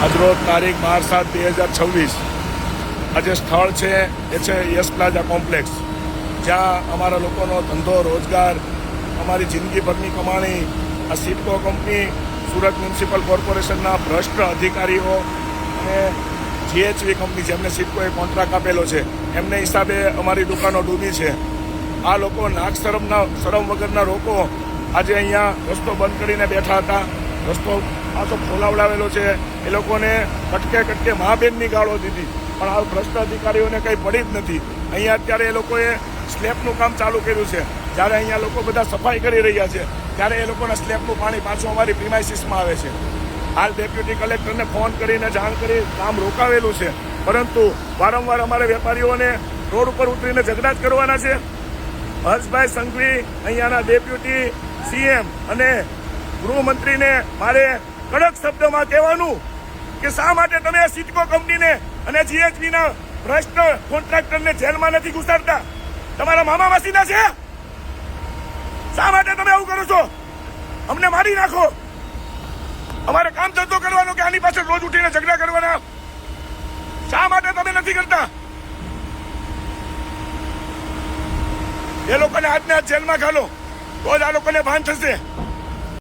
આજરોજ તારીખ 12/7/2026 આજે સ્થળ છે એ છે યસ પ્લાઝા કોમ્પ્લેક્સ, જ્યાં અમારા લોકોનો ધંધો રોજગાર, અમારી જિંદગીભરની કમાણી આ સિડકો કંપની, સુરત મ્યુનિસિપલ કોર્પોરેશનના ભ્રષ્ટ અધિકારીઓ અને GHV કંપની જેમને સિડકોએ કોન્ટ્રાક્ટ આપેલો છે એમને હિસાબે અમારી દુકાનો ડૂબી છે. આ લોકો નાક શરમ વગરના લોકો આજે અહીંયા રસ્તો બંધ કરીને બેઠા હતા. રસ્તો પાછો ખોલાવડાવેલો છે. એ લોકોને કટકે મા બેનની ગાળો દીધી, પણ આ ભ્રષ્ટ અધિકારીઓને કંઈ પડી જ નથી. અહીંયા અત્યારે એ લોકોએ સ્લેબનું કામ ચાલુ કર્યું છે. જ્યારે અહીંયા લોકો બધા સફાઈ કરી રહ્યા છે ત્યારે એ લોકોના સ્લેબનું પાણી પાછું અમારી પ્રિમાઇસીસમાં આવે છે. હાલ ડેપ્યુટી કલેક્ટરને ફોન કરીને જાણ કરી કામ રોકાવેલું છે, પરંતુ વારંવાર અમારે વેપારીઓને રોડ ઉપર ઉતરીને ઝઘડા જ કરવાના છે. હર્ષભાઈ સંઘવી અહીંયાના ડેપ્યુટી CM અને ગૃહમંત્રીને મારે કડક શબ્દોમાં કહેવાનું કે શા માટે તમે આ સિડકો કંપનીને અને GHVના ભ્રષ્ટ કોન્ટ્રાક્ટરને જેલમાં નથી ઘુસાડતા? તમારા મામા માસીના છે? શા માટે તમે આવું કરો છો? અમને મારી નાખો. અમારે કામ ધંધો કરવાનો કે આની પાછળ રોજ ઉઠીને ઝઘડા કરવાના? શા માટે તમે નથી કરતા? એ લોકોને આજને આજ જેલમાં ઘાલો, તો જ આ લોકોને ભાન થશે.